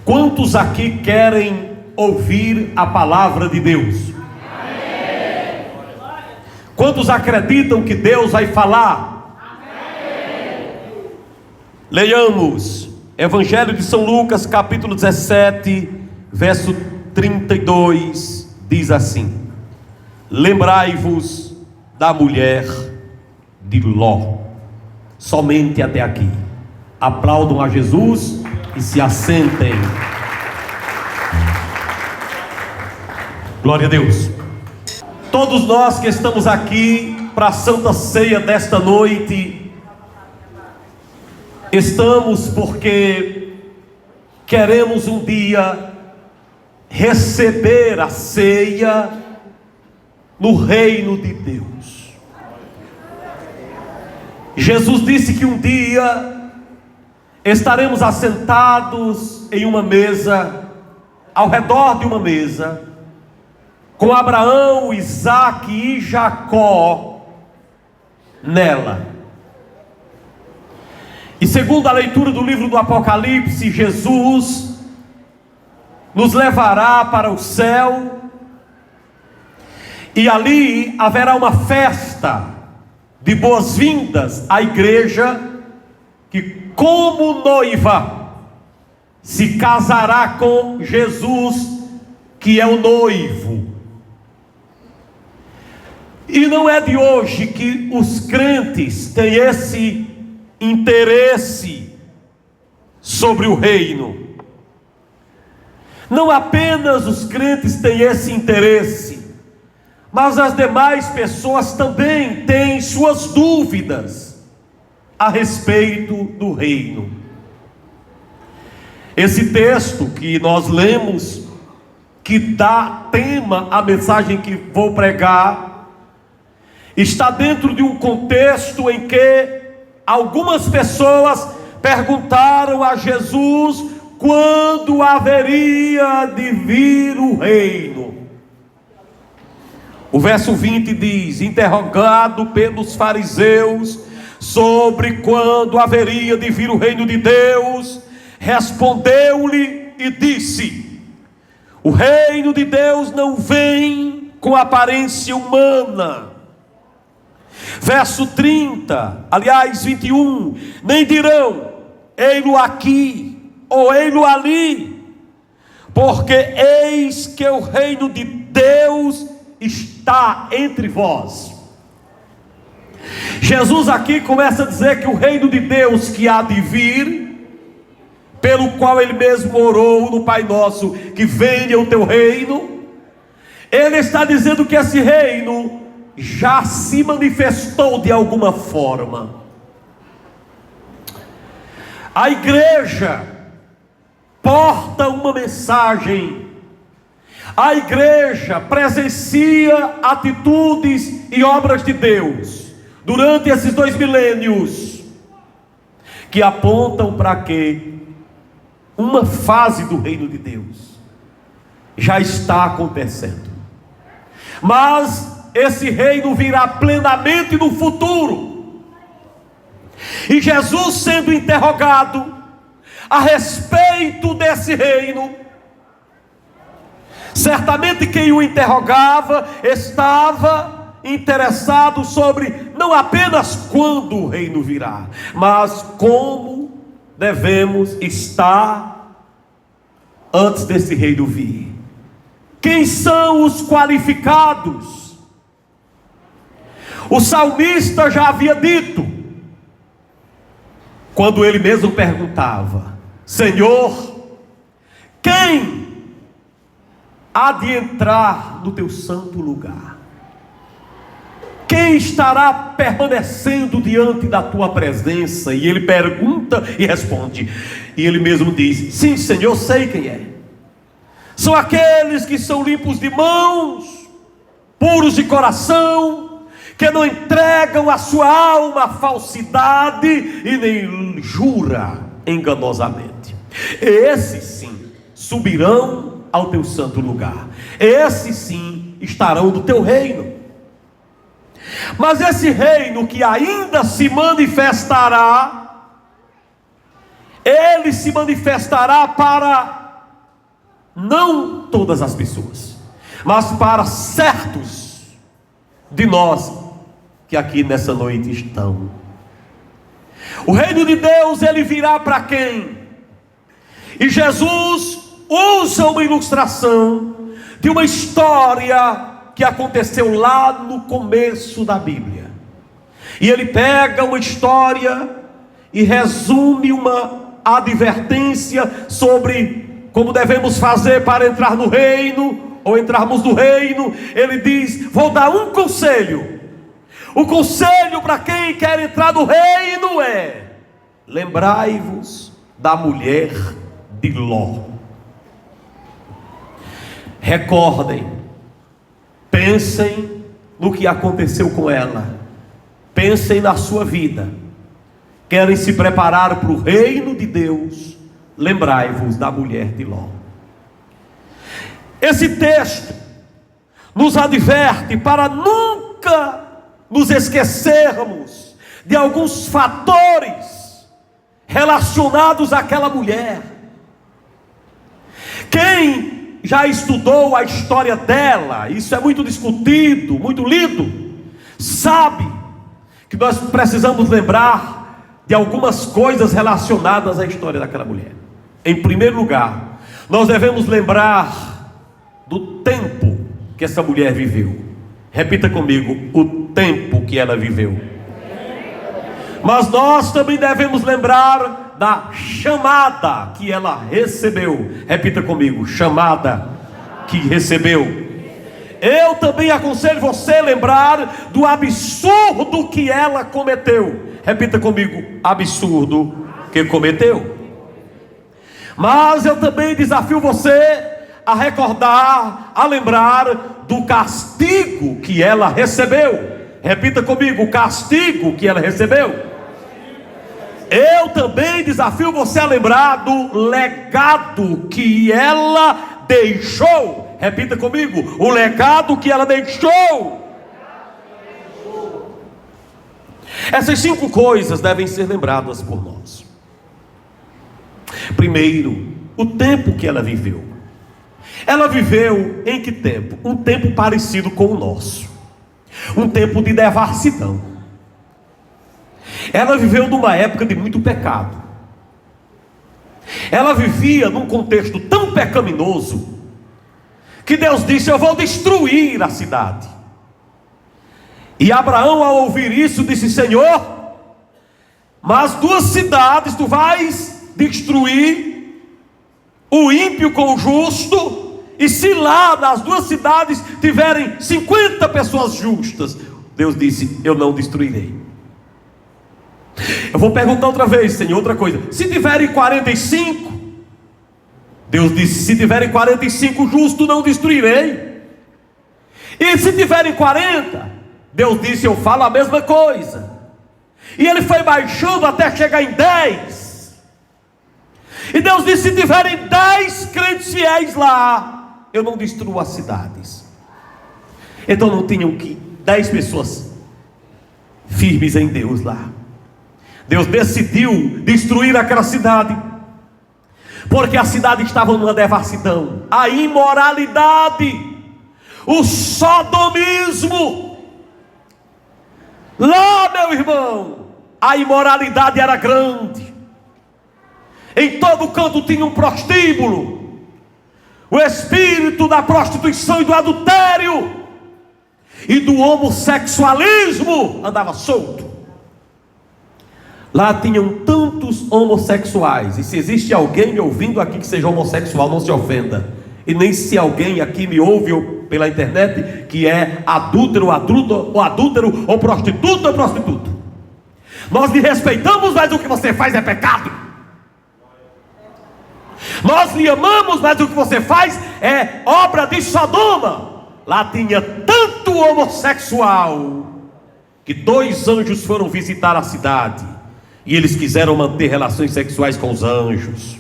Quantos aqui querem ouvir a palavra de Deus? Amém. Quantos acreditam que Deus vai falar? Amém. Leiamos Evangelho de São Lucas, capítulo 17, verso 32, diz assim: lembrai-vos da mulher de Ló. Somente até aqui. Aplaudam a Jesus e se assentem. Glória a Deus. Todos nós que estamos aqui para a Santa Ceia desta noite, estamos porque queremos um dia receber a ceia no reino de Deus. Jesus disse que um dia estaremos assentados em uma mesa, ao redor de uma mesa, com Abraão, Isaque e Jacó nela. E segundo a leitura do livro do Apocalipse, Jesus nos levará para o céu, e ali haverá uma festa de boas-vindas à igreja, que como noiva se casará com Jesus, que é o noivo. E não é de hoje que os crentes têm esse interesse sobre o reino. Não apenas os crentes têm esse interesse, mas as demais pessoas também têm suas dúvidas a respeito do reino. Esse texto que nós lemos, que dá tema à mensagem que vou pregar, está dentro de um contexto em que algumas pessoas perguntaram a Jesus quando haveria de vir o reino. O verso 20 diz: interrogado pelos fariseus sobre quando haveria de vir o reino de Deus, respondeu-lhe e disse: o reino de Deus não vem com aparência humana. Verso 30, aliás 21, nem dirão ei-lo aqui ou ei-lo ali, porque eis que o reino de Deus está entre vós. Jesus aqui começa a dizer que o reino de Deus que há de vir, pelo qual ele mesmo orou no Pai Nosso, que venha o teu reino, ele está dizendo que esse reino já se manifestou de alguma forma. A igreja porta uma mensagem. A igreja presencia atitudes e obras de Deus durante esses 2 milênios, que apontam para que uma fase do reino de Deus já está acontecendo, mas esse reino virá plenamente no futuro. E Jesus, sendo interrogado a respeito desse reino, certamente quem o interrogava estava interessado sobre não apenas quando o reino virá, mas como devemos estar antes desse reino vir. Quem são os qualificados? O salmista já havia dito, quando ele mesmo perguntava: Senhor, quem há de entrar no teu santo lugar? Quem estará permanecendo diante da tua presença? E ele pergunta e responde, e ele mesmo diz: sim, Senhor, sei quem é. São aqueles que são limpos de mãos, puros de coração, que não entregam a sua alma à falsidade e nem jura enganosamente. Esses sim subirão ao teu santo lugar. Esses sim estarão no teu reino. Mas esse reino que ainda se manifestará, ele se manifestará para não todas as pessoas, mas para certos de nós que aqui nessa noite estão. O reino de Deus, ele virá para quem? E Jesus usa uma ilustração de uma história que aconteceu lá no começo da Bíblia. E ele pega uma história e resume uma advertência sobre como devemos fazer para entrar no reino, ou entrarmos no reino. Ele diz: vou dar um conselho. O conselho para quem quer entrar no reino é: lembrai-vos da mulher de Ló. Recordem, pensem no que aconteceu com ela, pensem na sua vida. Querem se preparar para o reino de Deus? Lembrai-vos da mulher de Ló. Esse texto nos adverte para nunca nos esquecermos de alguns fatores relacionados àquela mulher. Quem já estudou a história dela, isso é muito discutido, muito lido, sabe que nós precisamos lembrar de algumas coisas relacionadas à história daquela mulher. Em primeiro lugar, nós devemos lembrar do tempo que essa mulher viveu. Repita comigo: o tempo que ela viveu. Mas nós também devemos lembrar da chamada que ela recebeu. Repita comigo: chamada que recebeu. Eu também aconselho você a lembrar do absurdo que ela cometeu. Repita comigo: absurdo que cometeu. Mas eu também desafio você a recordar, a lembrar do castigo que ela recebeu. Repita comigo: o castigo que ela recebeu. Eu também desafio você a lembrar do legado que ela deixou. Repita comigo: o legado que ela deixou. Essas 5 coisas devem ser lembradas por nós. Primeiro, o tempo que ela viveu. Ela viveu em que tempo? Um tempo parecido com o nosso, um tempo de devassidão. Ela viveu numa época de muito pecado. Ela vivia num contexto tão pecaminoso que Deus disse: eu vou destruir a cidade. E Abraão, ao ouvir isso, disse: Senhor, mas 2 cidades tu vais destruir, o ímpio com o justo, e se lá nas 2 cidades tiverem 50 pessoas justas, Deus disse: eu não destruirei. Eu vou perguntar outra vez, Senhor, outra coisa: se tiverem 45, Deus disse: se tiverem 45 justos, não destruirei. E se tiverem 40, Deus disse: eu falo a mesma coisa. E ele foi baixando até chegar em 10. E Deus disse: se tiverem 10 crentes fiéis lá, eu não destruo as cidades. Então não tinham que 10 pessoas firmes em Deus lá. Deus decidiu destruir aquela cidade, porque a cidade estava numa devassidão. A imoralidade, o sodomismo. Lá, meu irmão, a imoralidade era grande. Em todo canto tinha um prostíbulo. O espírito da prostituição e do adultério e do homossexualismo andava solto. Lá tinham tantos homossexuais. E se existe alguém me ouvindo aqui que seja homossexual, não se ofenda. E nem se alguém aqui me ouve ou pela internet que é adúltero, ou prostituto ou prostituto. Nós lhe respeitamos, mas o que você faz é pecado. Nós lhe amamos, mas o que você faz é obra de Sodoma. Lá tinha tanto homossexual que 2 anjos foram visitar a cidade e eles quiseram manter relações sexuais com os anjos.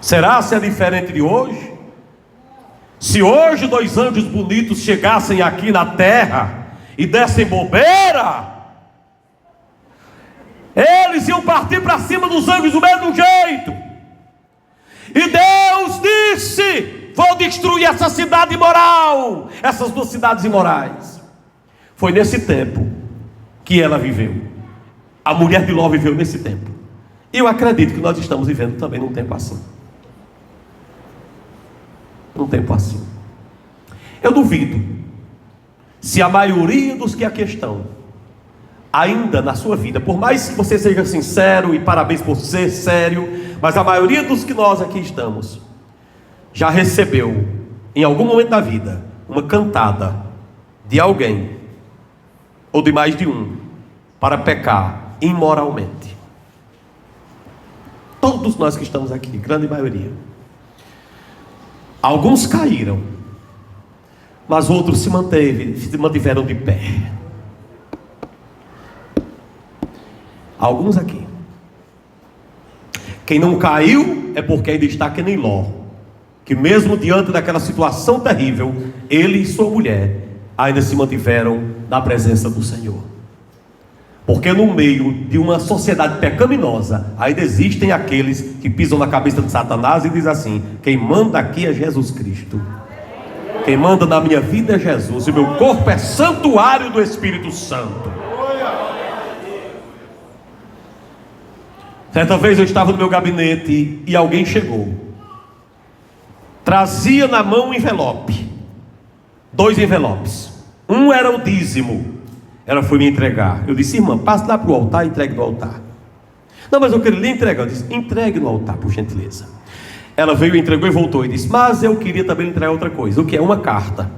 Será se é diferente de hoje? Se hoje 2 anjos bonitos chegassem aqui na terra e dessem bobeira, eles iam partir para cima dos anjos do mesmo jeito. E Deus vou destruir essa cidade imoral, essas duas cidades imorais. Foi nesse tempo que ela viveu. A mulher de Ló viveu nesse tempo. E eu acredito que nós estamos vivendo também num tempo assim. Num tempo assim. Eu duvido se a maioria dos que aqui estão, ainda na sua vida, por mais que você seja sincero, e parabéns por ser sério, mas a maioria dos que nós aqui estamos já recebeu em algum momento da vida uma cantada de alguém ou de mais de um para pecar imoralmente. Todos nós que estamos aqui, grande maioria. Alguns caíram, mas outros se mantiveram de pé. Alguns aqui. Quem não caiu é porque ainda está que nem Ló, que mesmo diante daquela situação terrível, ele e sua mulher ainda se mantiveram na presença do Senhor. Porque no meio de uma sociedade pecaminosa, ainda existem aqueles que pisam na cabeça de Satanás e dizem assim: quem manda aqui é Jesus Cristo, quem manda na minha vida é Jesus, e meu corpo é santuário do Espírito Santo. Certa vez eu estava no meu gabinete e alguém chegou, trazia na mão um envelope, 2 envelopes, um era o dízimo. Ela foi me entregar. Eu disse: irmã, passe lá para o altar e entregue no altar. Não, mas eu queria lhe entregar. Eu disse: entregue no altar, por gentileza. Ela veio, entregou e voltou e disse: mas eu queria também entregar outra coisa. O que é? Uma carta.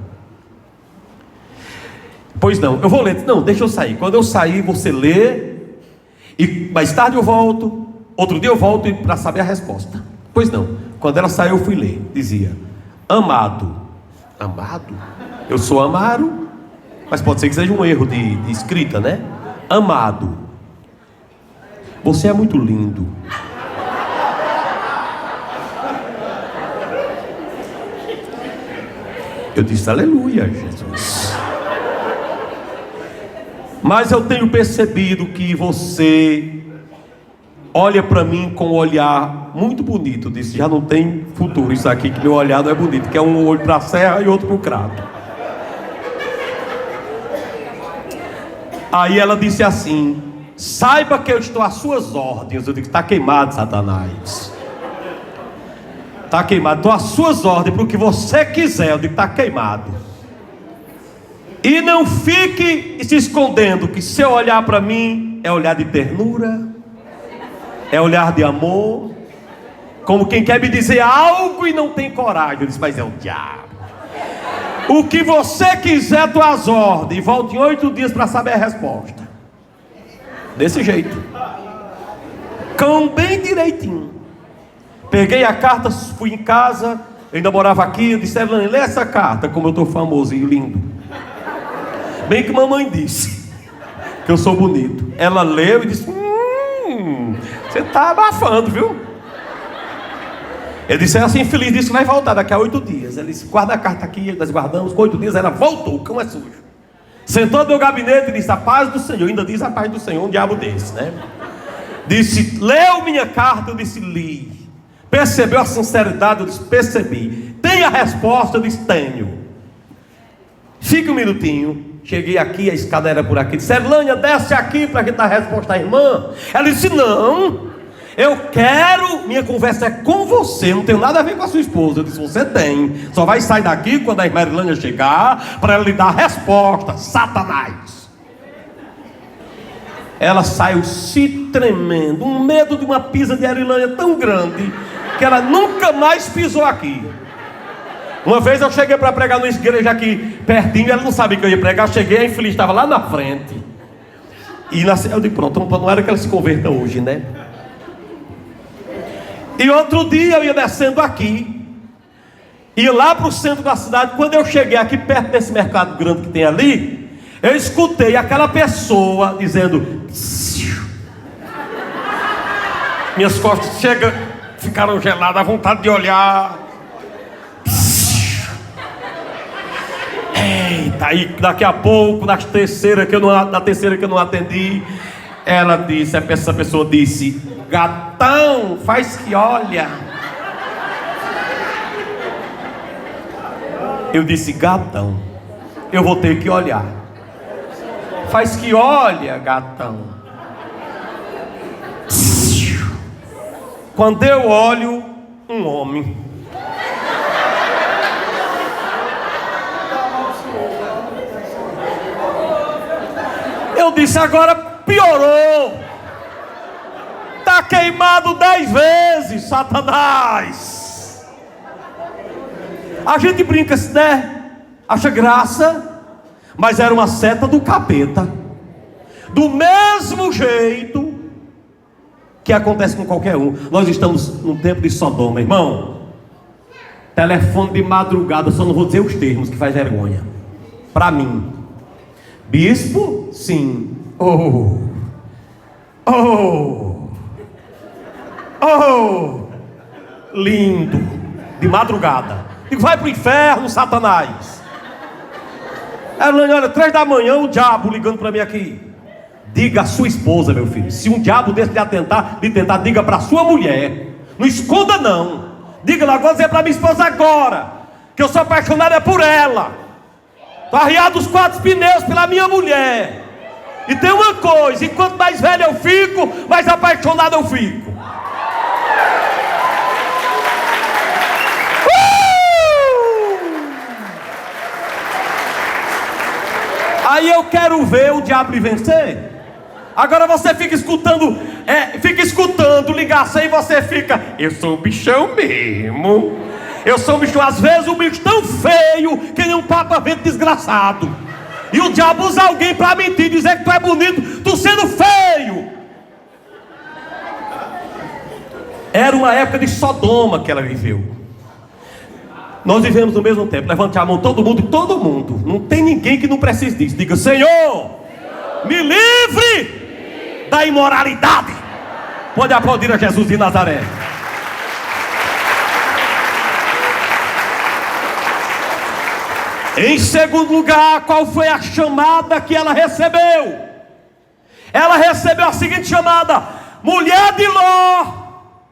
Pois não, eu vou ler. Não, deixa eu sair. Quando eu sair, você lê, e mais tarde eu volto, outro dia eu volto para saber a resposta. Pois não, quando ela saiu eu fui ler. Dizia: amado. Amado? Eu sou Amaro, mas pode ser que seja um erro de escrita, né? Amado, você é muito lindo. Eu disse: aleluia, Jesus. Mas eu tenho percebido que você olha para mim com um olhar muito bonito. Eu disse: já não tem futuro isso aqui, que meu olhar não é bonito, que é um olho para a serra e outro para o crato. Aí ela disse assim: saiba que eu estou às suas ordens. Eu digo: está queimado, Satanás. Está queimado, estou às suas ordens para o que você quiser. Eu digo: está queimado. E não fique se escondendo, que seu olhar para mim é olhar de ternura, é olhar de amor, como quem quer me dizer algo e não tem coragem. Eu disse: mas é o diabo. O que você quiser, estou às ordens. E volte em 8 dias para saber a resposta. Desse jeito, cão bem direitinho. Peguei a carta, fui em casa. Eu ainda morava aqui. Eu disse: Elane, lê essa carta. Como eu estou famoso e lindo. Bem que mamãe disse que eu sou bonito. Ela leu e disse: você está abafando, viu? Eu disse: essa infeliz disse que vai voltar daqui a 8 dias. Ela disse: guarda a carta aqui. Nós guardamos. Com 8 dias ela voltou. O cão é sujo. Sentou no meu gabinete e disse: a paz do Senhor. Ainda diz a paz do Senhor, um diabo desse, né? Disse: leu minha carta. Eu disse: li. Percebeu a sinceridade? Eu disse: percebi. Tem a resposta? Eu disse: tenho. Fica um minutinho. Cheguei aqui, a escada era por aqui. Disse: Erlânia, desce aqui para que dê a resposta à irmã. Ela disse: não, eu quero, minha conversa é com você, não tem nada a ver com a sua esposa. Eu disse: você tem, só vai sair daqui quando a irmã Erlânia chegar, para ela lhe dar a resposta. Satanás. Ela saiu se tremendo, um medo de uma pisa de Erlânia tão grande, que ela nunca mais pisou aqui. Uma vez eu cheguei para pregar numa igreja aqui pertinho, ela não sabia que eu ia pregar. Eu cheguei, a infeliz estava lá na frente. E eu digo: pronto, não era que ela se converta hoje, né? E outro dia eu ia descendo aqui, ia lá para o centro da cidade. Quando eu cheguei aqui perto desse mercado grande que tem ali, eu escutei aquela pessoa dizendo: minhas costas ficaram geladas, a vontade de olhar. Eita, aí daqui a pouco, na terceira que eu não atendi, ela disse, essa pessoa disse: gatão, faz que olha. Eu disse: gatão, eu vou ter que olhar. Faz que olha, gatão. Quando eu olho, um homem. Eu disse: agora piorou. Está queimado 10 vezes, Satanás. A gente brinca, né? Acha graça, mas era uma seta do capeta. Do mesmo jeito que acontece com qualquer um. Nós estamos num tempo de Sodoma, irmão. Telefone de madrugada, só não vou dizer os termos, que faz vergonha. Para mim. Bispo? Sim. Oh. Lindo. De madrugada. Digo: vai pro inferno, Satanás. Olha, 3 da manhã, o diabo ligando para mim aqui. Diga à sua esposa, meu filho. Se um diabo desse lhe tentar, diga para sua mulher. Não esconda não. Diga lá agora, dizer para minha esposa agora, que eu sou apaixonado por ela. Estou arriado os 4 pneus pela minha mulher. E tem uma coisa: enquanto mais velho eu fico, mais apaixonado eu fico. Aí eu quero ver o diabo lhe vencer. Agora você fica escutando ligação, e você fica: eu sou um bichão mesmo. Eu sou um bichão. Às vezes um bicho tão feio que nem um papa-vento desgraçado. E o diabo usa alguém para mentir, dizer que tu é bonito, tu sendo feio. Era uma época de Sodoma que ela viveu. Nós vivemos no mesmo tempo. Levante a mão todo mundo. Não tem ninguém que não precise disso. Diga: Senhor, me livre da imoralidade. Pode aplaudir a Jesus de Nazaré. Em segundo lugar, qual foi a chamada que ela recebeu? Ela recebeu a seguinte chamada: mulher de Ló,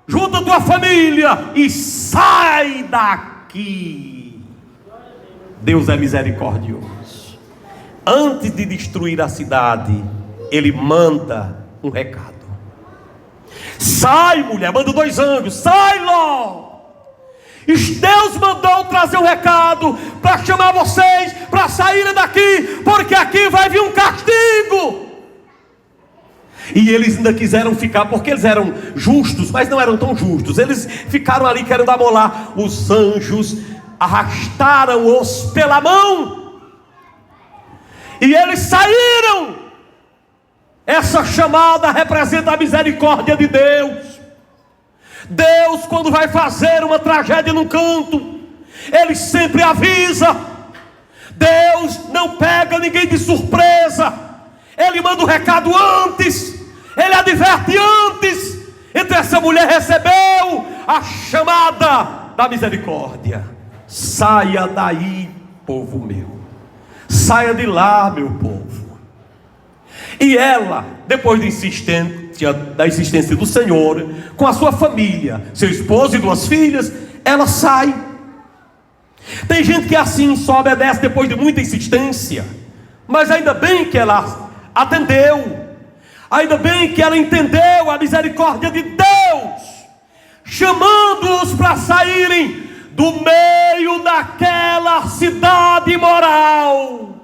junta tua família e sai daqui. Deus é misericordioso. Antes de destruir a cidade, Ele manda um recado. Sai, mulher, manda 2 anjos. Sai, Ló. Deus mandou trazer um recado para chamar vocês para saírem daqui, porque aqui vai vir um castigo. E eles ainda quiseram ficar, porque eles eram justos, mas não eram tão justos. Eles ficaram ali querendo amolar. Os anjos arrastaram-os pela mão, e eles saíram. Essa chamada representa a misericórdia de Deus. Deus, quando vai fazer uma tragédia num canto, Ele sempre avisa. Deus não pega ninguém de surpresa. Ele manda o recado antes. Ele adverte antes. Então essa mulher recebeu a chamada da misericórdia. Saia daí, povo meu. Saia de lá, meu povo. E ela, depois da insistência do Senhor, com a sua família, seu esposo e 2 filhas, ela sai. Tem gente que assim só obedece depois de muita insistência, mas ainda bem que ela atendeu, ainda bem que ela entendeu a misericórdia de Deus, chamando-os para saírem do meio daquela cidade imoral.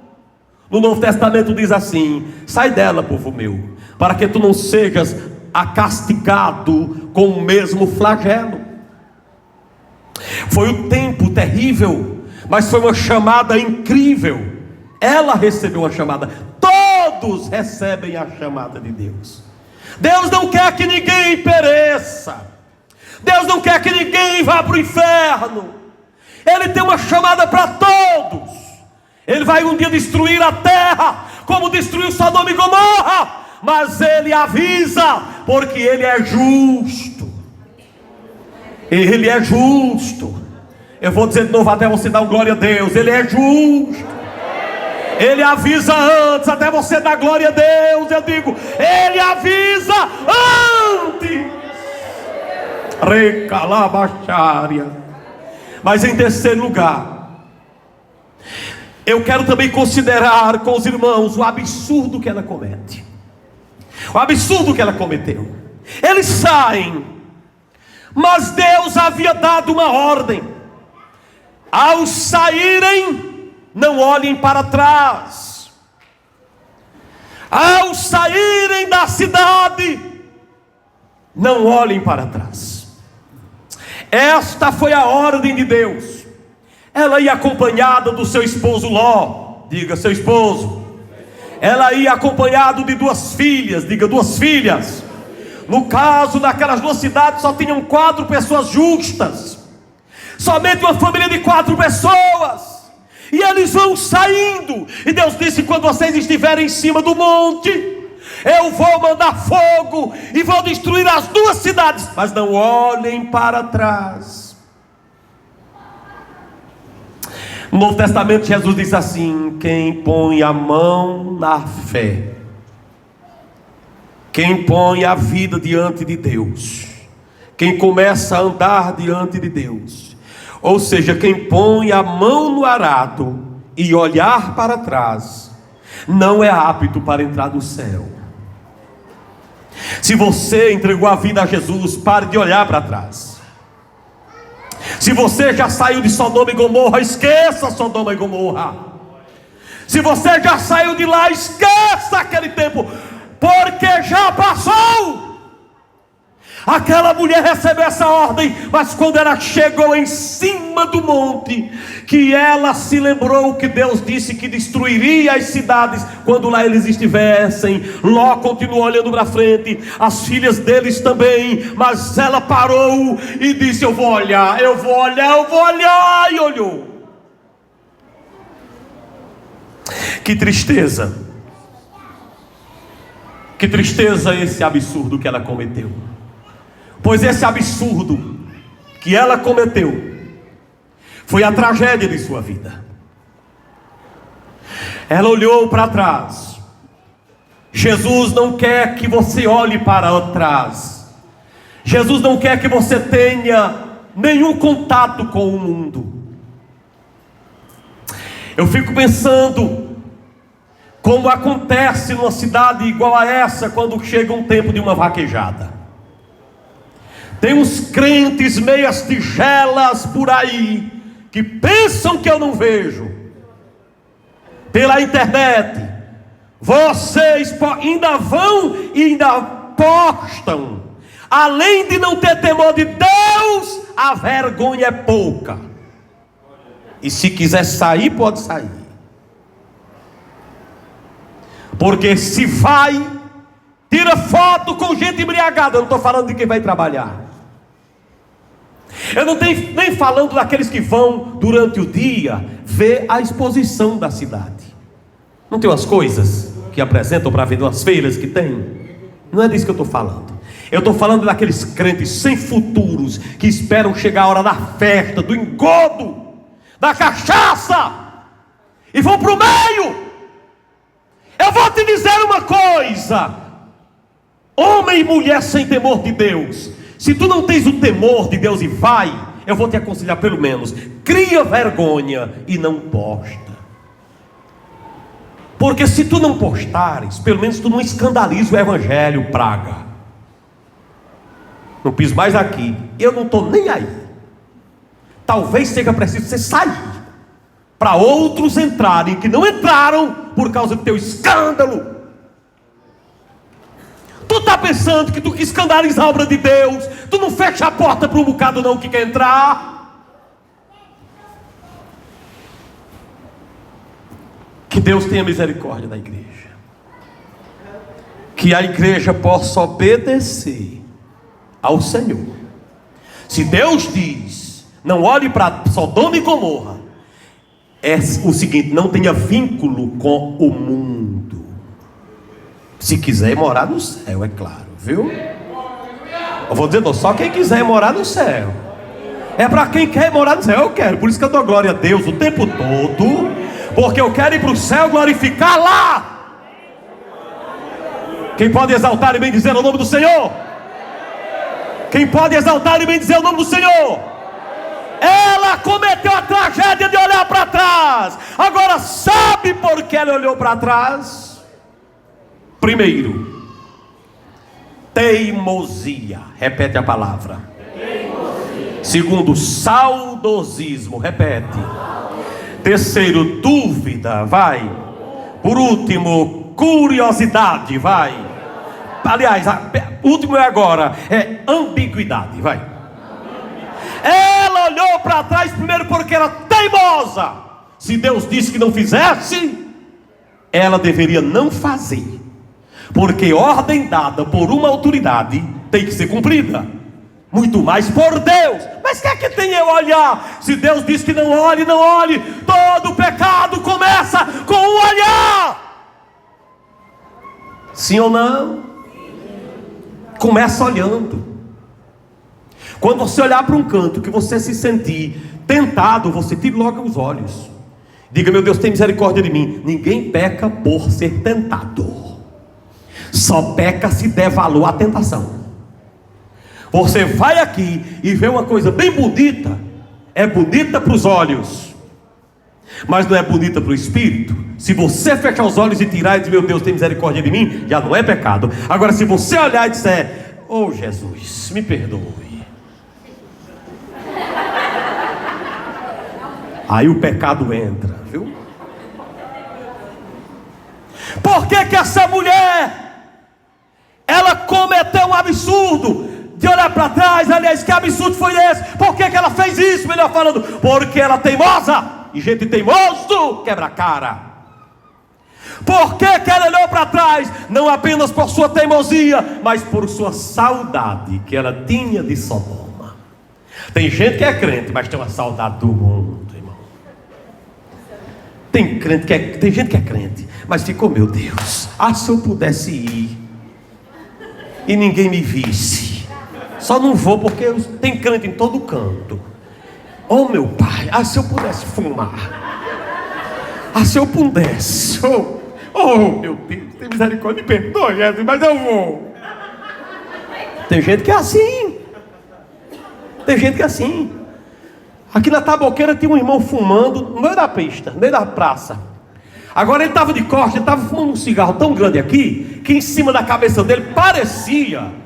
No Novo Testamento diz assim: sai dela, povo meu, para que tu não sejas acastigado com o mesmo flagelo. Foi um tempo terrível, mas foi uma chamada incrível. Ela recebeu a chamada. Todos recebem a chamada de Deus. Deus não quer que ninguém pereça. Deus não quer que ninguém vá para o inferno. Ele tem uma chamada para todos. Ele vai um dia destruir a terra, como destruiu Sodoma e Gomorra, mas Ele avisa, porque Ele é justo. Ele é justo. Eu vou dizer de novo até você dar glória a Deus. Ele é justo. Ele avisa antes, até você dar glória a Deus. Eu digo, Ele avisa antes. Recalabachária. Mas em terceiro lugar, Eu quero também considerar com os irmãos o absurdo que ela comete. O absurdo que ela cometeu. Eles saem, mas Deus havia dado uma ordem: ao saírem, não olhem para trás. Ao saírem da cidade, não olhem para trás. Esta foi a ordem de Deus. Ela ia acompanhada do seu esposo Ló. Diga, seu esposo. Ela ia acompanhada de 2 filhas. Diga, 2 filhas. No caso daquelas 2 cidades só tinham 4 pessoas justas. Somente uma família de 4 pessoas. E eles vão saindo. E Deus disse: quando vocês estiverem em cima do monte, eu vou mandar fogo e vou destruir as 2 cidades. Mas não olhem para trás. No Novo Testamento Jesus diz assim: quem põe a mão na fé, quem põe a vida diante de Deus, quem começa a andar diante de Deus, ou seja, quem põe a mão no arado e olhar para trás, não é apto para entrar no céu. Se você entregou a vida a Jesus, pare de olhar para trás. Se você já saiu de Sodoma e Gomorra, esqueça Sodoma e Gomorra. Se você já saiu de lá, esqueça aquele tempo, porque já passou. Aquela mulher recebeu essa ordem, mas quando ela chegou em cima do monte, que ela se lembrou que Deus disse que destruiria as cidades quando lá eles estivessem. Ló continuou olhando para frente, as filhas deles também, mas ela parou e disse: eu vou olhar, eu vou olhar, eu vou olhar. E olhou. Que tristeza. Que tristeza esse absurdo que ela cometeu. Pois esse absurdo que ela cometeu foi a tragédia de sua vida. Ela olhou para trás. Jesus não quer que você olhe para trás. Jesus não quer que você tenha nenhum contato com o mundo. Eu fico pensando como acontece numa cidade igual a essa, quando chega um tempo de uma vaquejada. Tem uns crentes meias tigelas por aí, que pensam que eu não vejo. Pela internet, vocês ainda vão e ainda postam. Além de não ter temor de Deus, a vergonha é pouca. E se quiser sair, pode sair. Porque se vai, tira foto com gente embriagada. Eu não estou falando de quem vai trabalhar. Eu não estou nem falando daqueles que vão durante o dia ver a exposição da cidade. Não tem umas coisas que apresentam para ver, umas feiras que tem? Não é disso que eu estou falando. Eu estou falando daqueles crentes sem futuros, que esperam chegar a hora da festa, do engodo, da cachaça, e vão para o meio. Eu vou te dizer uma coisa: homem e mulher sem temor de Deus, se tu não tens o temor de Deus e vai, eu vou te aconselhar pelo menos, cria vergonha e não posta. Porque se tu não postares, pelo menos tu não escandaliza o evangelho, praga. Não piso mais aqui, eu não estou nem aí. Talvez seja preciso você sair, para outros entrarem, que não entraram por causa do teu escândalo. Tu está pensando que tu que escandaliza a obra de Deus, tu não fecha a porta para um bocado não que quer entrar? Que Deus tenha misericórdia da igreja, que a igreja possa obedecer ao Senhor. Se Deus diz, não olhe para Sodoma e Gomorra, é o seguinte: não tenha vínculo com o mundo. Se quiser morar no céu, é claro, viu? Eu vou dizer, não, só quem quiser morar no céu. É para quem quer morar no céu, eu quero. Por isso que eu dou glória a Deus o tempo todo, porque eu quero ir para o céu glorificar lá. Quem pode exaltar e bem dizer o nome do Senhor? Quem pode exaltar e bem dizer o nome do Senhor? Ela ela cometeu a tragédia de olhar para trás. Agora, sabe por que ela olhou para trás? Primeiro, teimosia. Repete a palavra. Teimosia. Segundo, saudosismo. Repete. Terceiro, dúvida. Vai. Por último, curiosidade. Vai. Aliás, o último é agora. É ambiguidade. Vai. Ela olhou para trás primeiro porque era teimosa. Se Deus disse que não fizesse, ela deveria não fazer. Porque ordem dada por uma autoridade tem que ser cumprida. Muito mais por Deus. Mas o que é que tem eu olhar? Se Deus diz que não olhe, não olhe. Todo pecado começa com um olhar. Sim ou não? Começa olhando. Quando você olhar para um canto que você se sentir tentado, você tira logo os olhos. Diga: meu Deus, tem misericórdia de mim. Ninguém peca por ser tentado. Só peca se der valor à tentação. Você vai aqui e vê uma coisa bem bonita. É bonita para os olhos, mas não é bonita para o espírito. Se você fechar os olhos e tirar e dizer: meu Deus, tem misericórdia de mim, já não é pecado. Agora, se você olhar e disser: oh Jesus, me perdoe, aí o pecado entra, viu? Por que que essa mulher, ela cometeu um absurdo de olhar para trás? Aliás, que absurdo foi esse? Por que que ela fez isso? Melhor falando, porque ela é teimosa. E gente teimoso quebra a cara. Por que que ela olhou para trás? Não apenas por sua teimosia, mas por sua saudade que ela tinha de Sodoma. Tem gente que é crente, mas tem uma saudade do mundo, irmão. Tem gente que é crente, mas ficou: meu Deus, se eu pudesse ir e ninguém me visse. Só não vou porque tem crente em todo canto. Oh meu pai, se eu pudesse fumar. Se eu pudesse. Oh meu Deus, tem misericórdia, me perdoe, mas eu vou. Tem gente que é assim. Tem gente que é assim. Aqui na Taboqueira tinha um irmão fumando no meio da pista, no meio da praça. Agora ele estava de costas, ele estava fumando um cigarro tão grande aqui, que em cima da cabeça dele parecia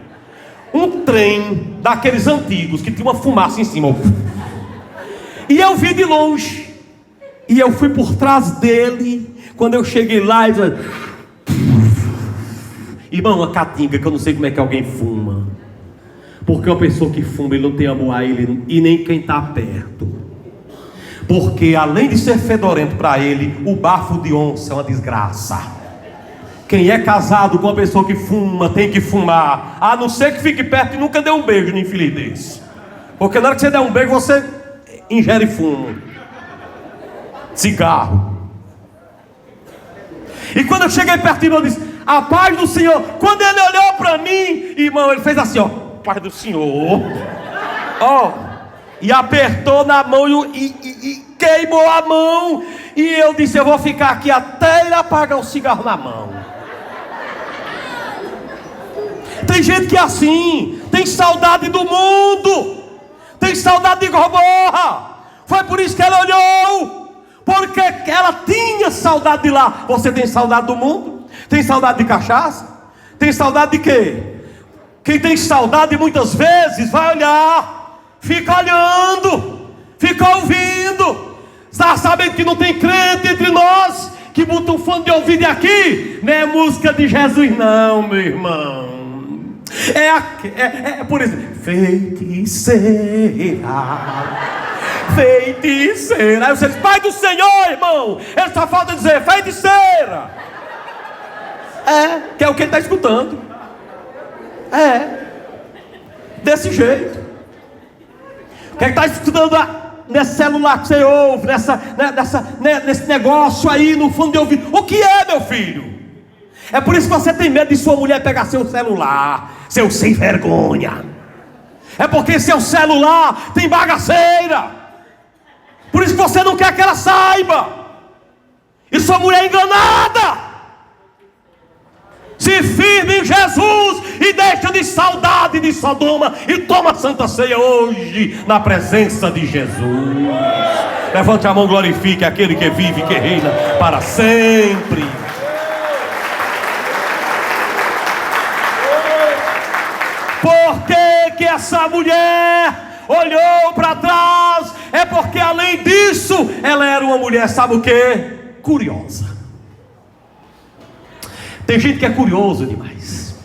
um trem daqueles antigos, que tinha uma fumaça em cima. E eu vi de longe, e eu fui por trás dele. Quando eu cheguei lá, ele falou: irmão, uma catinga, que eu não sei como é que alguém fuma. Porque uma pessoa que fuma, ele não tem amor a ele e nem quem está perto. Porque além de ser fedorento para ele, o bafo de onça é uma desgraça. Quem é casado com uma pessoa que fuma, tem que fumar. A não ser que fique perto e nunca dê um beijo no infeliz desse. Porque na hora que você der um beijo, você ingere fumo, cigarro. E quando eu cheguei perto, eu disse: a paz do Senhor. Quando ele olhou para mim, irmão, ele fez assim, ó: paz do Senhor. E apertou na mão e queimou a mão. E eu disse: eu vou ficar aqui até ele apagar o cigarro na mão. Tem gente que é assim, tem saudade do mundo, tem saudade de Gomorra. Foi por isso que ela olhou, porque ela tinha saudade de lá. Você tem saudade do mundo? Tem saudade de cachaça? Tem saudade de quê? Quem tem saudade muitas vezes vai olhar, fica olhando, fica ouvindo. Está sabendo que não tem crente entre nós que botam um fone de ouvido aqui? Não é música de Jesus não, meu irmão. Por exemplo, feiticeira. Feiticeira. Aí você diz: pai do Senhor, irmão. Ele só falta dizer feiticeira. Que é o que ele está escutando. Desse jeito. O que ele está escutando nesse celular que você ouve, nesse negócio aí no fundo de ouvido? O que é, meu filho? É por isso que você tem medo de sua mulher pegar seu celular, seu sem vergonha. É porque seu celular tem bagaceira. Por isso que você não quer que ela saiba. E sua mulher é enganada. Se firme em Jesus e deixa de saudade de Sodoma e toma a Santa Ceia hoje na presença de Jesus. Levante a mão, glorifique aquele que vive e que reina para sempre. Por que essa mulher olhou para trás? É porque além disso, ela era uma mulher, sabe o que? Curiosa. Tem gente que é curioso demais.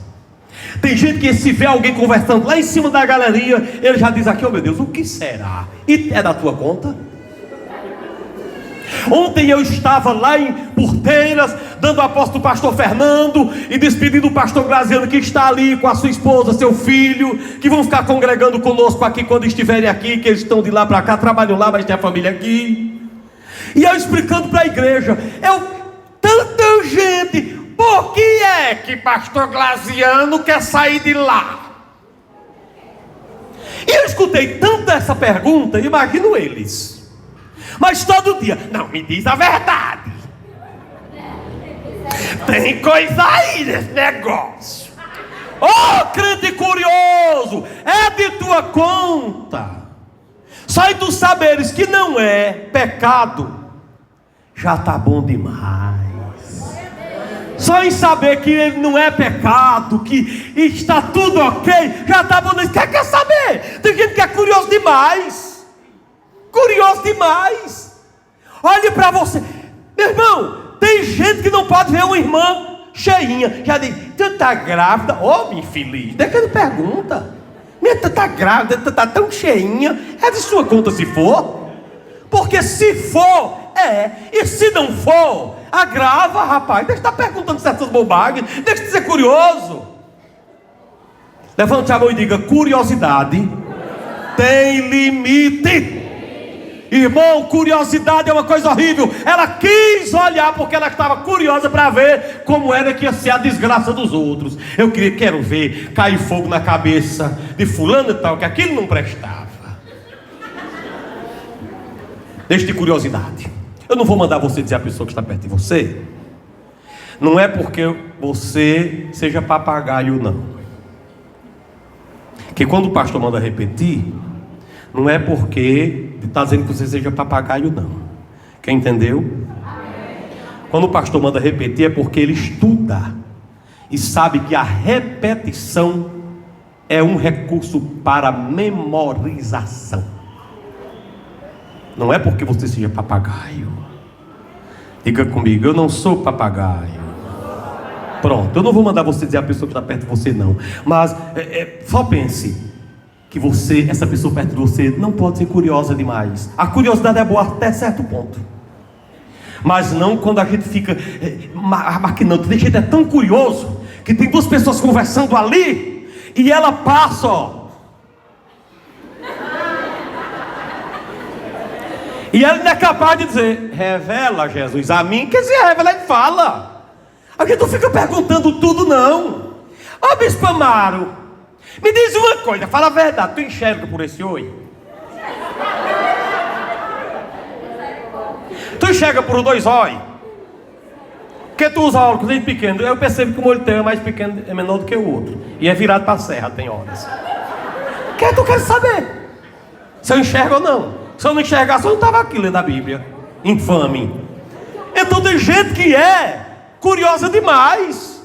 Tem gente que se vê alguém conversando lá em cima da galeria, ele já diz aqui: oh meu Deus, o que será? E é da tua conta? Ontem eu estava lá em Porteiras, dando aposta do pastor Fernando e despedindo o pastor Graziano, que está ali com a sua esposa, seu filho, que vão ficar congregando conosco aqui quando estiverem aqui, que eles estão de lá para cá, trabalham lá, mas tem a família aqui. E eu explicando para a igreja, tanta gente, por que é que pastor Graziano quer sair de lá? E eu escutei tanto essa pergunta, imagino eles. Mas todo dia, não, me diz a verdade. Tem coisa aí nesse negócio. Oh, crente curioso, é de tua conta. Só em tu saberes que não é pecado, já está bom demais. Só em saber que ele não é pecado, que está tudo ok, já está bom demais. Quer saber? Tem gente que é curioso demais. Curioso demais. Olhe para você, meu irmão. Tem gente que não pode ver uma irmã cheinha. Já diz: tu está grávida? Oh, minha infeliz, deixa ele pergunta. Tu está grávida, tu está tão cheinha. É de sua conta se for. Porque se for, e se não for, agrava, rapaz. Deixa de estar perguntando certas bobagens. Deixa de ser curioso. Levante a mão e diga: curiosidade tem limite. Irmão, curiosidade é uma coisa horrível. Ela quis olhar porque ela estava curiosa para ver como era que ia ser a desgraça dos outros. Eu quero ver cair fogo na cabeça de fulano e tal, que aquilo não prestava. Deixe de curiosidade. Eu não vou mandar você dizer a pessoa que está perto de você. Não é porque você seja papagaio, não. Que quando o pastor manda repetir, não é porque está dizendo que você seja papagaio, não. Quem entendeu? Amém. Quando o pastor manda repetir, é porque ele estuda e sabe que a repetição é um recurso para memorização. Não é porque você seja papagaio. Diga comigo: eu não sou papagaio. Pronto, eu não vou mandar você dizer a pessoa que está perto de você, não. Mas só pense que essa pessoa perto de você não pode ser curiosa demais. A curiosidade é boa até certo ponto, mas não quando a gente fica maquinando. Tem gente é tão curioso que tem duas pessoas conversando ali e ela passa, ó. E ela não é capaz de dizer: revela, Jesus, a mim. Quer dizer, revela e fala. A gente não fica perguntando tudo, não. Ó, Bispo Amaro, me diz uma coisa, fala a verdade, tu enxerga por esse olho? Tu enxerga por dois olhos? Porque tu usa óculos desde pequeno. Eu percebo que o olho teu é mais pequeno, é menor do que o outro. E é virado para a serra, tem horas. O que tu quer saber? Se eu enxergo ou não? Se eu não enxergasse, eu não estava aqui lendo a Bíblia. Infame. Então tem gente que é curiosa demais.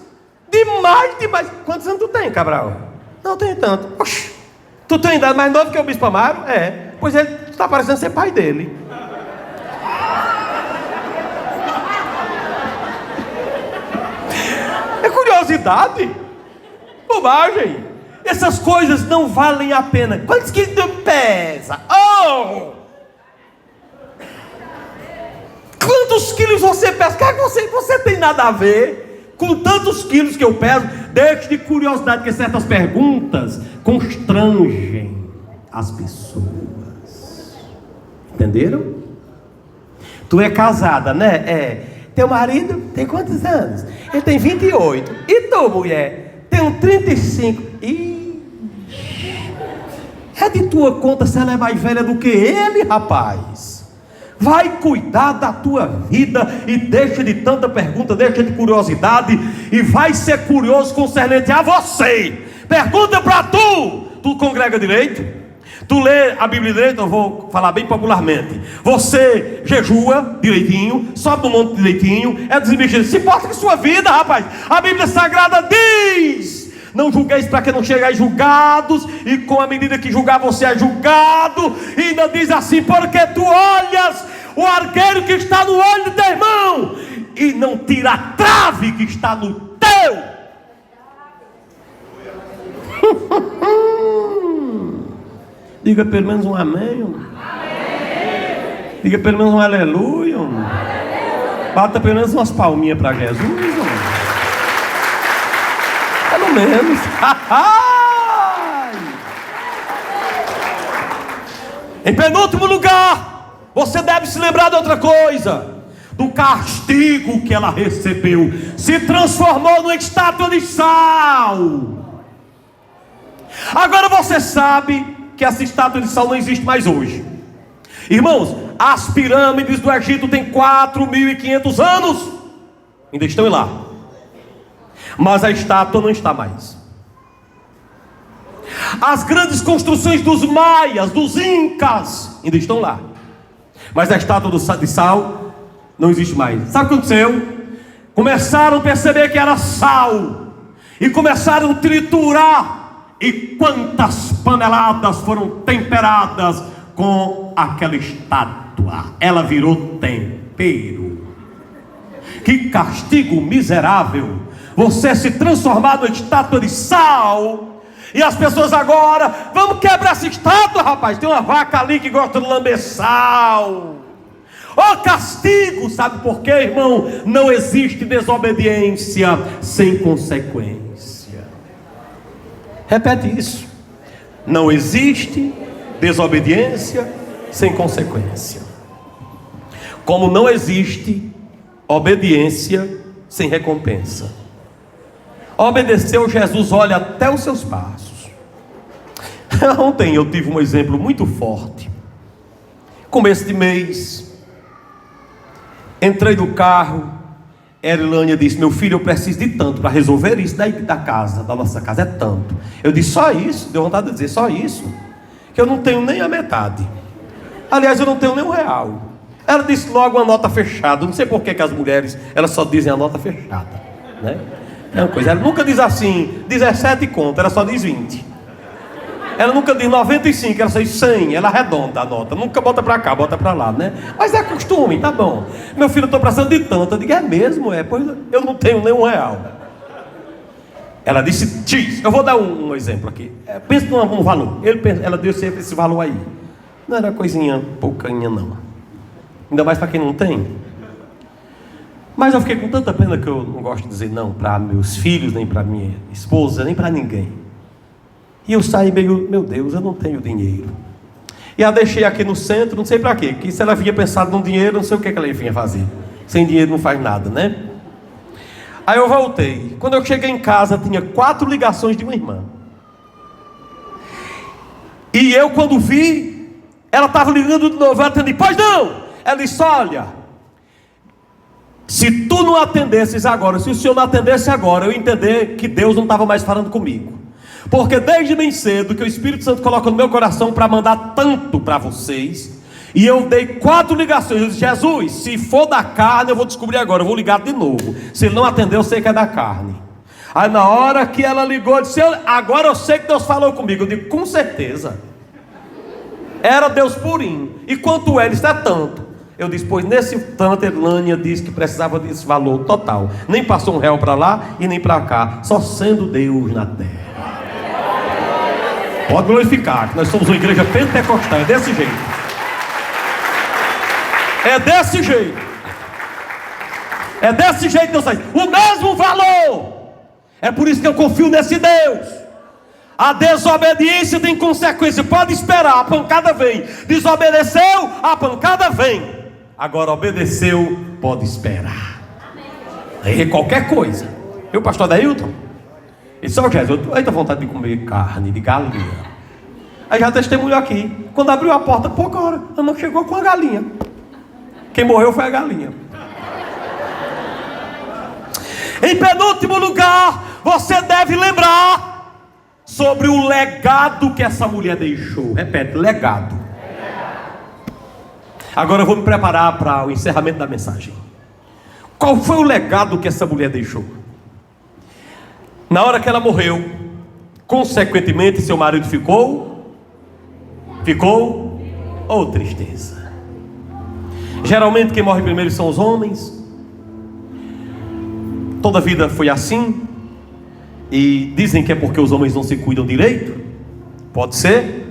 Demais. Quantos anos tu tem, Cabral? Não tenho tanto. Oxi, tu tem idade mais nova que o Bispo Amaro? É. Pois ele está parecendo ser pai dele. É curiosidade. Bobagem. Essas coisas não valem a pena. Quantos quilos tu pesa? Oh! Quantos quilos você pesa? Cara, você tem nada a ver com tantos quilos que eu peso. Deixe de curiosidade, que certas perguntas constrangem as pessoas. Entenderam? Tu é casada, né? Teu marido tem quantos anos? Ele tem 28. E tu, mulher? Tem 35. É de tua conta se ela é mais velha do que ele, rapaz. Vai cuidar da tua vida e deixa de tanta pergunta, deixa de curiosidade e vai ser curioso concernente a você. Pergunta para tu congrega direito? Tu lê a Bíblia direito? Eu vou falar bem popularmente. Você jejua direitinho, sobe no monte direitinho, é desinvestido. Se importa com sua vida, rapaz. A Bíblia Sagrada diz: não julgueis para que não chegueis julgados, e com a medida que julgar você é julgado. E ainda diz assim: porque tu olhas o argueiro que está no olho do teu irmão e não tira a trave que está no teu. Diga pelo menos um amém. Diga pelo menos um aleluia. Bata pelo menos umas palminhas para Jesus. Pelo menos. Em penúltimo lugar, você deve se lembrar de outra coisa: do castigo que ela recebeu. Se transformou numa estátua de sal. Agora você sabe que essa estátua de sal não existe mais hoje. Irmãos, as pirâmides do Egito têm 4.500 anos, ainda estão lá, mas a estátua não está mais. As grandes construções dos maias, dos incas, ainda estão lá, mas a estátua de sal não existe mais. Sabe o que aconteceu? Começaram a perceber que era sal e começaram a triturar. E quantas paneladas foram temperadas com aquela estátua? Ela virou tempero. Que castigo miserável! Você se transformar numa estátua de sal. E as pessoas agora: vamos quebrar essa estátua, rapaz. Tem uma vaca ali que gosta de lamber sal. Oh, castigo! Sabe por quê, irmão? Não existe desobediência sem consequência. Repete isso: não existe desobediência sem consequência, como não existe obediência sem recompensa. Obedeceu Jesus, olha até os seus passos. Ontem eu tive um exemplo muito forte. Começo de mês, entrei no carro, Erilânia disse: meu filho, eu preciso de tanto para resolver isso daí da casa, da nossa casa, é tanto. Eu disse: só isso? Deu vontade de dizer: só isso? Que eu não tenho nem a metade. Aliás, eu não tenho nem R$1. Ela disse logo uma nota fechada. Não sei por que as mulheres, elas só dizem a nota fechada, né? É uma coisa, ela nunca diz assim 17 conto, ela só diz 20. Ela nunca diz 95, ela só diz 100, ela arredonda a nota. Nunca bota pra cá, bota pra lá, né? Mas é costume, tá bom. Meu filho, eu estou precisando de tanto. Eu digo: é mesmo? É, pois eu não tenho nem R$1. Ela disse: X. Eu vou dar um exemplo aqui. Pensa num valor. Ela deu sempre esse valor aí. Não era coisinha pouquinha, não. Ainda mais para quem não tem. Mas eu fiquei com tanta pena que eu não gosto de dizer não para meus filhos, nem para minha esposa, nem para ninguém. E eu saí meio: meu Deus, eu não tenho dinheiro. E a deixei aqui no centro, não sei para quê. Que se ela vinha pensando no dinheiro, não sei o que ela vinha fazer. Sem dinheiro não faz nada, né? Aí eu voltei. Quando eu cheguei em casa, tinha 4 ligações de uma irmã. E eu, quando vi, ela estava ligando de novo. Eu atendi: pois não? Ela disse: olha, se tu não atendesses agora, se o senhor não atendesse agora, eu ia entender que Deus não estava mais falando comigo. Porque desde bem cedo que o Espírito Santo coloca no meu coração para mandar tanto para vocês. E eu dei 4 ligações. Eu disse: Jesus, se for da carne, eu vou descobrir agora, eu vou ligar de novo. Se ele não atender, eu sei que é da carne. Aí na hora que ela ligou, eu disse: agora eu sei que Deus falou comigo. Eu digo: com certeza. Era Deus purinho. E quanto é? Ele disse: é tanto. Eu disse: pois nesse tanto, Erlânia disse que precisava desse valor total. Nem passou R$1 para lá e nem para cá. Só sendo Deus na terra. Pode glorificar, que nós somos uma igreja pentecostal. É desse jeito. É desse jeito. É desse jeito que Deus faz. O mesmo valor. É por isso que eu confio nesse Deus. A desobediência tem consequência. Pode esperar, a pancada vem. Desobedeceu, a pancada vem. Agora obedeceu, pode esperar. Aí qualquer coisa. E o pastor Dailton? Ele disse: ó, Jesus, eu tenho vontade de comer carne de galinha. Aí já testemunhou aqui. Quando abriu a porta, pouca hora, a irmã chegou com a galinha. Quem morreu foi a galinha. Em penúltimo lugar, você deve lembrar sobre o legado que essa mulher deixou. Repete, legado. Agora eu vou me preparar para o encerramento da mensagem. Qual foi o legado que essa mulher deixou? Na hora que ela morreu, consequentemente seu marido ficou? Oh, tristeza. Geralmente quem morre primeiro são os homens. Toda a vida foi assim. E dizem que é porque os homens não se cuidam direito. Pode ser.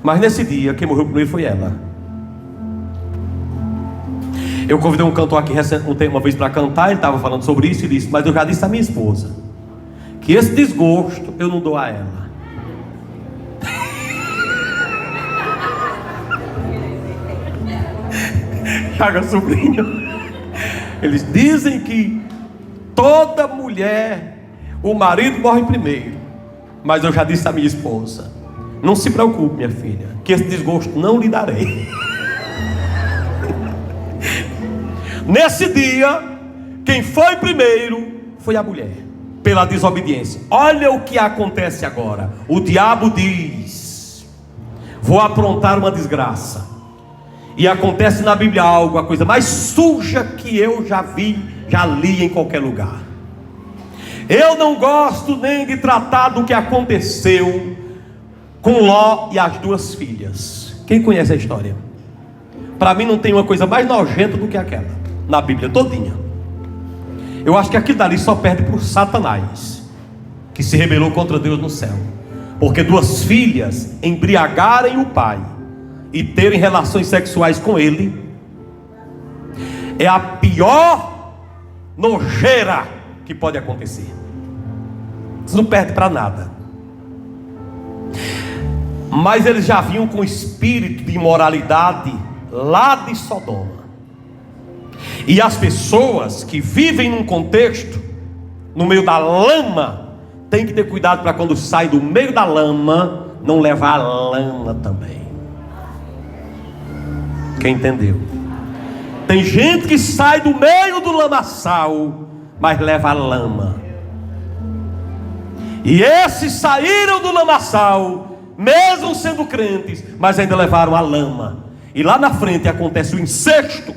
Mas nesse dia quem morreu primeiro foi ela. Eu convidei um cantor aqui uma vez para cantar. Ele estava falando sobre isso e disse: mas eu já disse à minha esposa que esse desgosto eu não dou a ela. Chaga sobrinho. Eles dizem que toda mulher, o marido morre primeiro. Mas eu já disse à minha esposa: não se preocupe, minha filha, que esse desgosto não lhe darei. Nesse dia, quem foi primeiro foi a mulher, pela desobediência. Olha o que acontece agora. O diabo diz: vou aprontar uma desgraça. E acontece na Bíblia algo, a coisa mais suja que eu já vi, já li em qualquer lugar. Eu não gosto nem de tratar do que aconteceu com Ló e as duas filhas. Quem conhece a história? Para mim não tem uma coisa mais nojenta do que aquela, na Bíblia todinha. Eu acho que aquilo dali só perde para o Satanás, que se rebelou contra Deus no céu. Porque duas filhas embriagarem o pai e terem relações sexuais com ele é a pior nojeira que pode acontecer. Isso não perde para nada. Mas eles já vinham com espírito de imoralidade lá de Sodoma. E as pessoas que vivem num contexto, no meio da lama, tem que ter cuidado para quando sai do meio da lama, não levar a lama também. Quem entendeu? Tem gente que sai do meio do lamaçal, mas leva a lama. E esses saíram do lamaçal, mesmo sendo crentes, mas ainda levaram a lama. E lá na frente acontece o incesto.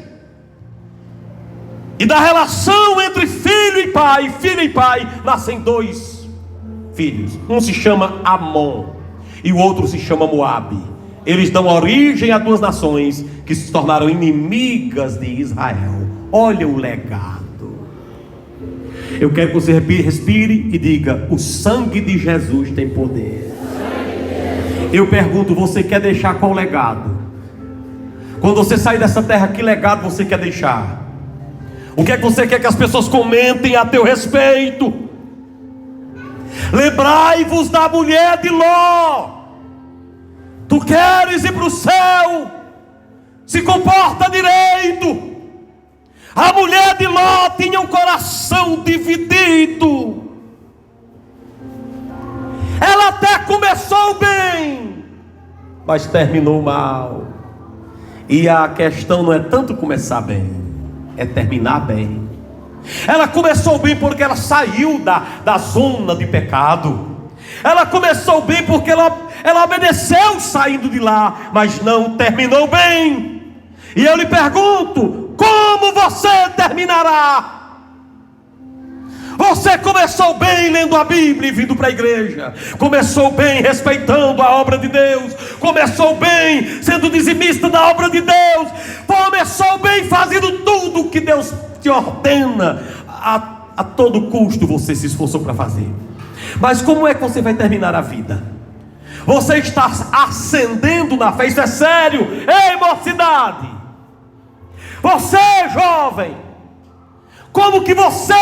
E da relação entre filho e pai, nascem dois filhos. Um se chama Amon e o outro se chama Moabe. Eles dão origem a duas nações que se tornaram inimigas de Israel. Olha o legado. Eu quero que você respire e diga: o sangue de Jesus tem poder. Eu pergunto: você quer deixar qual legado? Quando você sair dessa terra, que legado você quer deixar? O que é que você quer que as pessoas comentem a teu respeito? Lembrai-vos da mulher de Ló. Tu queres ir para o céu? Se comporta direito. A mulher de Ló tinha um coração dividido. Ela até começou bem, mas terminou mal. E a questão não é tanto começar bem, é terminar bem. Ela começou bem porque ela saiu da zona de pecado. Ela começou bem porque ela obedeceu saindo de lá, mas não terminou bem. E eu lhe pergunto: como você terminará? Você começou bem lendo a Bíblia e vindo para a igreja, começou bem respeitando a obra de Deus, começou bem sendo dizimista da obra de Deus, começou bem fazendo tudo o que Deus te ordena, a todo custo você se esforçou para fazer. Mas como é que você vai terminar a vida? Você está ascendendo na fé, isso é sério. Ei, mocidade, você jovem, como que você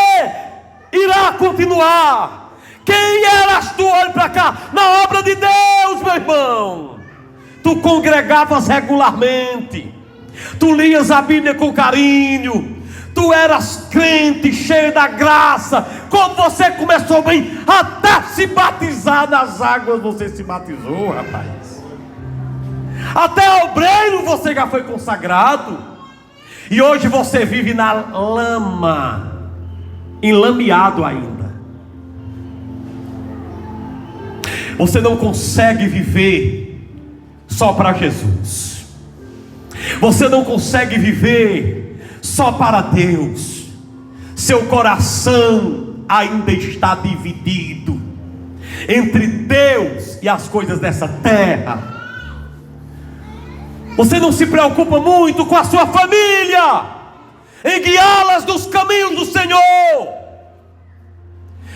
irá continuar? Quem eras tu? Olha para cá, na obra de Deus, meu irmão. Tu congregavas regularmente, tu lias a Bíblia com carinho, tu eras crente, cheio da graça. Quando você começou bem, até se batizar nas águas você se batizou, rapaz. Até obreiro você já foi consagrado. E hoje você vive na lama, enlameado ainda. Você não consegue viver só para Jesus. Você não consegue viver só para Deus. Seu coração ainda está dividido entre Deus e as coisas dessa terra. Você não se preocupa muito com a sua família, em guiá-las nos caminhos do Senhor.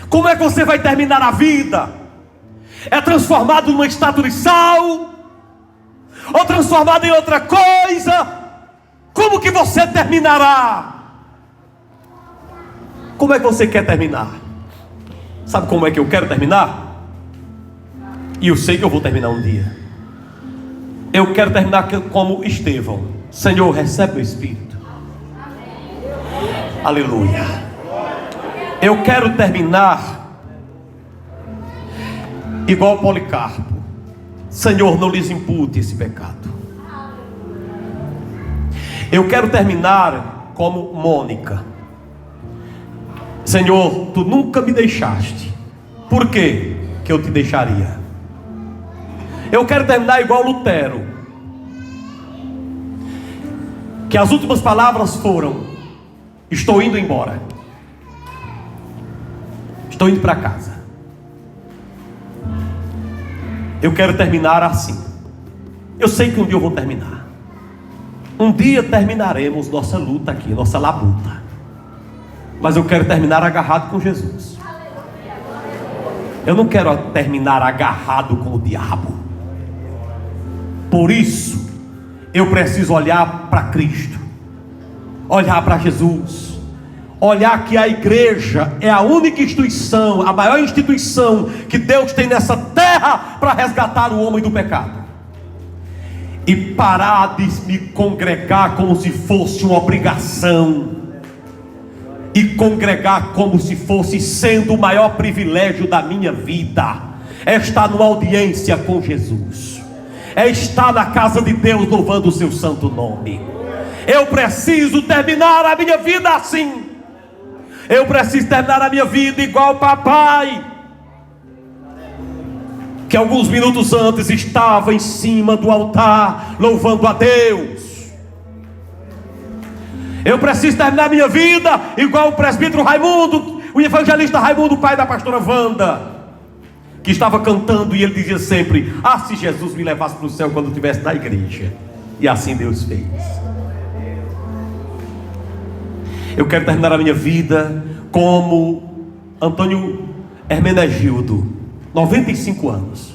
Como é que você vai terminar a vida? É transformado numa estátua de sal? Ou transformado em outra coisa? Como que você terminará? Como é que você quer terminar? Sabe como é que eu quero terminar? E eu sei que eu vou terminar um dia. Eu quero terminar como Estevão. Senhor, recebe o Espírito. Aleluia. Eu quero terminar igual Policarpo. Senhor, não lhes impute esse pecado. Eu quero terminar como Mônica. Senhor, tu nunca me deixaste. Por quê que eu te deixaria? Eu quero terminar igual Lutero, que as últimas palavras foram: estou indo embora, estou indo para casa. Eu quero terminar assim. Eu sei que um dia eu vou terminar. Um dia terminaremos nossa luta aqui, nossa labuta. Mas eu quero terminar agarrado com Jesus. Eu não quero terminar agarrado com o diabo. Por isso, eu preciso olhar para Cristo, olhar para Jesus, olhar que a igreja é a única instituição, a maior instituição que Deus tem nessa terra para resgatar o homem do pecado. E parar de me congregar como se fosse uma obrigação, e congregar como se fosse sendo o maior privilégio da minha vida. É estar numa audiência com Jesus, é estar na casa de Deus louvando o seu santo nome. Eu preciso terminar a minha vida assim. Eu preciso terminar a minha vida igual o papai, que alguns minutos antes estava em cima do altar louvando a Deus. Eu preciso terminar a minha vida igual o presbítero Raimundo, o evangelista Raimundo, pai da pastora Wanda, que estava cantando e ele dizia sempre: ah, se Jesus me levasse para o céu quando eu estivesse na igreja. E assim Deus fez. Eu quero terminar a minha vida como Antônio Hermenegildo, 95 anos,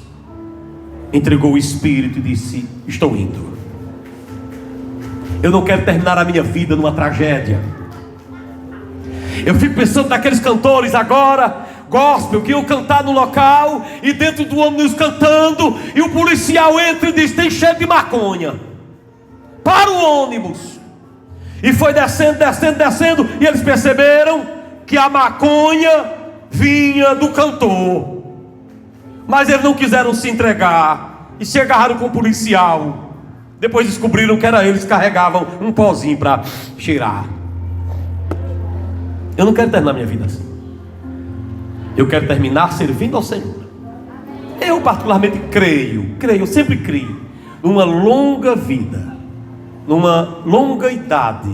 entregou o Espírito e disse: estou indo. Eu não quero terminar a minha vida numa tragédia. Eu fico pensando naqueles cantores agora, gospel, que iam cantar no local, e dentro do ônibus cantando, e o policial entra e diz: tem cheiro de maconha. Para o ônibus. E foi descendo, descendo, descendo, e eles perceberam que a maconha vinha do cantor. Mas eles não quiseram se entregar e se agarraram com o policial. Depois descobriram que era eles que carregavam um pozinho para cheirar. Eu não quero terminar minha vida assim. Eu quero terminar servindo ao Senhor. Eu particularmente creio, eu sempre creio numa longa vida, numa longa idade.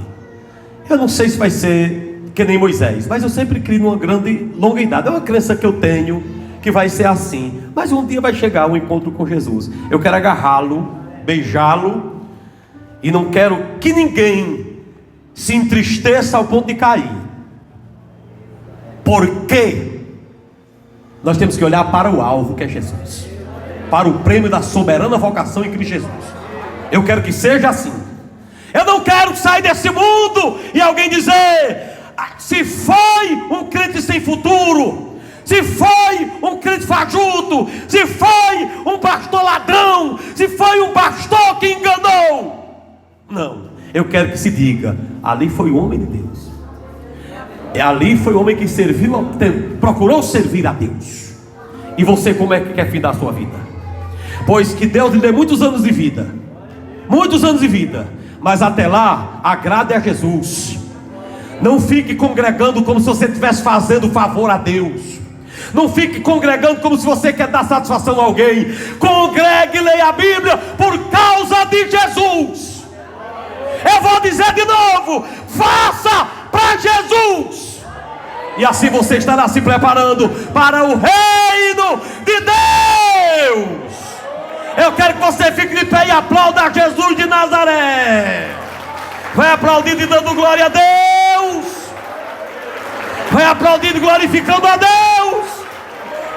Eu não sei se vai ser que nem Moisés, mas eu sempre creio numa grande, longa idade. É uma crença que eu tenho, que vai ser assim. Mas um dia vai chegar um encontro com Jesus. Eu quero agarrá-lo, beijá-lo, e não quero que ninguém se entristeça ao ponto de cair. Porque nós temos que olhar para o alvo, que é Jesus, para o prêmio da soberana vocação em Cristo Jesus. Eu quero que seja assim. Eu não quero sair desse mundo e alguém dizer: se foi um crente sem futuro, se foi um crente fajuto, se foi um pastor ladrão, se foi um pastor que enganou. Não, eu quero que se diga: ali foi o homem de Deus, ali foi o homem que serviu, procurou servir a Deus. E você, como é que quer findar a sua vida? Pois que Deus lhe dê muitos anos de vida, muitos anos de vida, Mas até lá, agrade a Jesus. Não fique congregando como se você estivesse fazendo favor a Deus. Não fique congregando como se você quer dar satisfação a alguém. Congregue e leia a Bíblia por causa de Jesus. Eu vou dizer de novo: faça para Jesus. E assim você estará se preparando para o reino de Deus. Eu quero que você fique de pé e aplauda Jesus de Nazaré. Vai aplaudindo e dando glória a Deus. Vai aplaudindo e glorificando a Deus.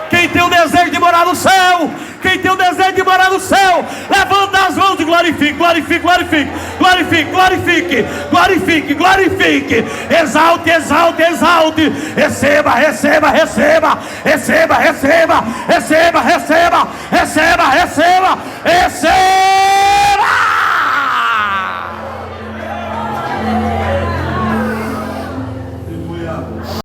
Quem tem o desejo de morar no céu, quem tem o desejo de morar no céu, levanta as mãos e glorifique, glorifique, glorifique, glorifique, glorifique, glorifique, glorifique, exalte, exalte, exalte, receba, receba, receba, receba, receba, receba, receba, receba, receba, receba.